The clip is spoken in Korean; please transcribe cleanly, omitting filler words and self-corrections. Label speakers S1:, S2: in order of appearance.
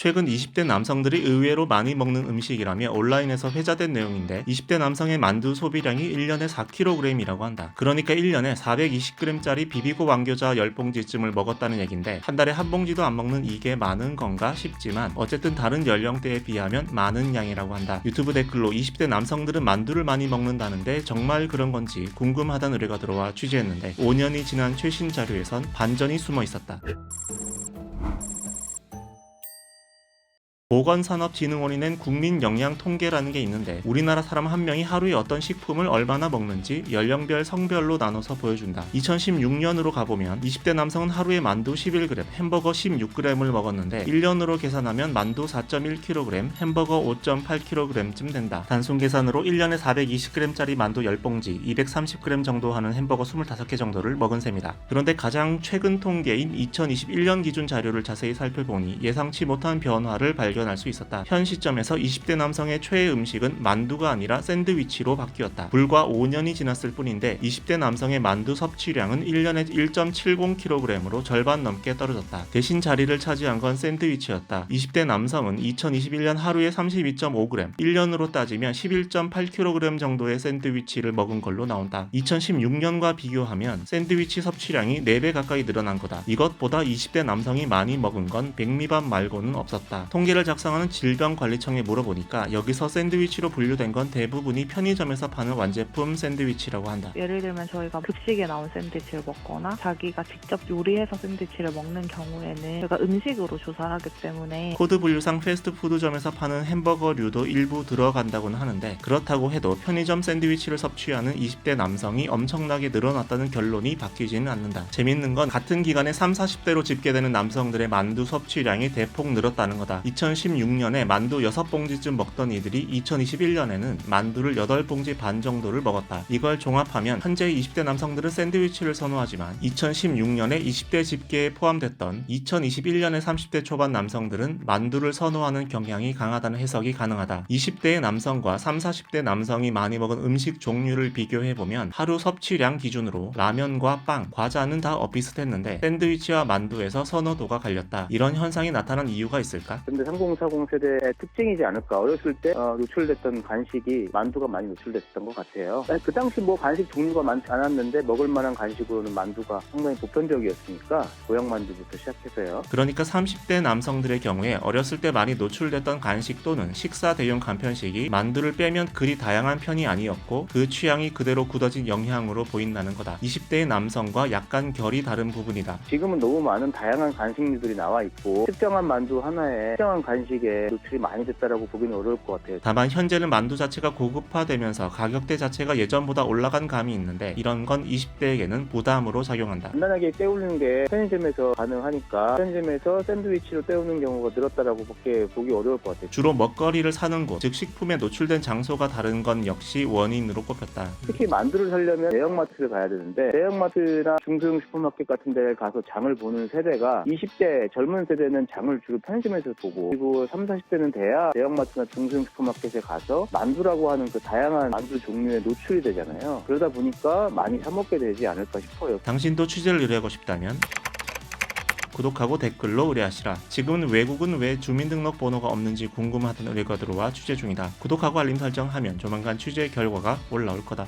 S1: 최근 20대 남성들이 의외로 많이 먹는 음식이라며 온라인에서 회자된 내용인데 20대 남성의 만두 소비량이 1년에 4kg이라고 한다. 그러니까 1년에 420g짜리 비비고 왕겨자 10봉지쯤을 먹었다는 얘긴데 한 달에 한 봉지도 안 먹는 이게 많은 건가 싶지만 어쨌든 다른 연령대에 비하면 많은 양이라고 한다. 유튜브 댓글로 20대 남성들은 만두를 많이 먹는다는데 정말 그런 건지 궁금하다는 의뢰가 들어와 취재했는데 5년이 지난 최신 자료에선 반전이 숨어 있었다. 보건산업진흥원이 낸 국민영양통계라는 게 있는데 우리나라 사람 한 명이 하루에 어떤 식품을 얼마나 먹는지 연령별 성별로 나눠서 보여준다. 2016년으로 가보면 20대 남성은 하루에 만두 11g, 햄버거 16g을 먹었는데 1년으로 계산하면 만두 4.1kg, 햄버거 5.8kg쯤 된다. 단순 계산으로 1년에 420g짜리 만두 10봉지, 230g 정도 하는 햄버거 25개 정도를 먹은 셈이다. 그런데 가장 최근 통계인 2021년 기준 자료를 자세히 살펴보니 예상치 못한 변화를 발견할 수 있었다. 현 시점에서 20대 남성의 최애 음식은 만두가 아니라 샌드위치로 바뀌었다. 불과 5년이 지났을 뿐인데 20대 남성의 만두 섭취량은 1년에 1.70kg으로 절반 넘게 떨어졌다. 대신 자리를 차지한 건 샌드위치였다. 20대 남성은 2021년 하루에 32.5g, 1년으로 따지면 11.8kg 정도의 샌드위치를 먹은 걸로 나온다. 2016년과 비교하면 샌드위치 섭취량이 4배 가까이 늘어난 거다. 이것보다 20대 남성이 많이 먹은 건 백미밥 말고는 없었다. 통계를 작성하는 질병관리청에 물어보니까 여기서 샌드위치로 분류된 건 대부분이 편의점에서 파는 완제품 샌드위치라고 한다.
S2: 예를 들면 저희가 급식에 나온 샌드위치를 먹거나 자기가 직접 요리해서 샌드위치를 먹는 경우에는 저희가 음식으로 조사를 하기 때문에
S1: 코드 분류상 패스트푸드점에서 파는 햄버거류도 일부 들어간다고는 하는데 그렇다고 해도 편의점 샌드위치를 섭취하는 20대 남성이 엄청나게 늘어났다는 결론이 바뀌지는 않는다. 재밌는 건 같은 기간에 30, 40대로 집계되는 남성들의 만두 섭취량이 대폭 늘었다는 거다. 2016년에 만두 6봉지쯤 먹던 이들이 2021년에는 만두를 8봉지 반 정도를 먹었다. 이걸 종합하면 현재 20대 남성들은 샌드위치를 선호하지만 2016년에 20대 집계에 포함됐던 2021년에 30대 초반 남성들은 만두를 선호하는 경향이 강하다는 해석이 가능하다. 20대의 남성과 30, 40대 남성이 많이 먹은 음식 종류를 비교해보면 하루 섭취량 기준으로 라면과 빵, 과자는 다 비슷했는데 샌드위치와 만두에서 선호도가 갈렸다. 이런 현상이 나타난 이유가 있을까?
S3: 근데 3040 세대의 특징이지 않을까. 어렸을 때 노출됐던 간식이 만두가 많이 노출됐던 것 같아요. 그 당시 간식 종류가 많지 않았는데 먹을 만한 간식으로는 만두가 상당히 보편적이었으니까 고향만두부터 시작해서요.
S1: 그러니까 30대 남성들의 경우에 어렸을 때 많이 노출됐던 간식 또는 식사 대용 간편식이 만두를 빼면 그리 다양한 편이 아니었고 그 취향이 그대로 굳어진 영향으로 보인다는 거다. 20대의 남성과 약간 결이 다른 부분이다.
S3: 지금은 너무 많은 다양한 간식류들이 나와 있고 특정한 만두 하나에 특정한 간식에 노출이 많이 됐다라고 보기는 어려울 것 같아요.
S1: 다만 현재는 만두 자체가 고급화되면서 가격대 자체가 예전보다 올라간 감이 있는데 이런 건 20대에게는 부담으로 작용한다.
S3: 간단하게 때우는 게 편의점에서 가능하니까 편의점에서 샌드위치로 때우는 경우가 늘었다라고 보기 어려울 것 같아요.
S1: 주로 먹거리를 사는 곳, 즉 식품에 노출된 장소가 다른 건 역시 원인으로 꼽혔다.
S3: 특히 만두를 사려면 대형마트를 가야 되는데 대형마트나 중소형 슈퍼마켓 같은 데 가서 장을 보는 세대가 20대 젊은 세대는 장을 주로 편의점에서 보고 그리고 30, 40대는 돼야 대형마트나 중소형 슈퍼마켓에 가서 만두라고 하는 그 다양한 만두 종류에 노출이 되잖아요. 그러다 보니까 많이 사 먹게 되지 않을까 싶어요.
S1: 당신도 취재를 의뢰하고 싶다면 구독하고 댓글로 의뢰하시라. 지금은 외국은 왜 주민등록번호가 없는지 궁금하다는 의뢰가 들어와 취재 중이다. 구독하고 알림 설정하면 조만간 취재 결과가 올라올 거다.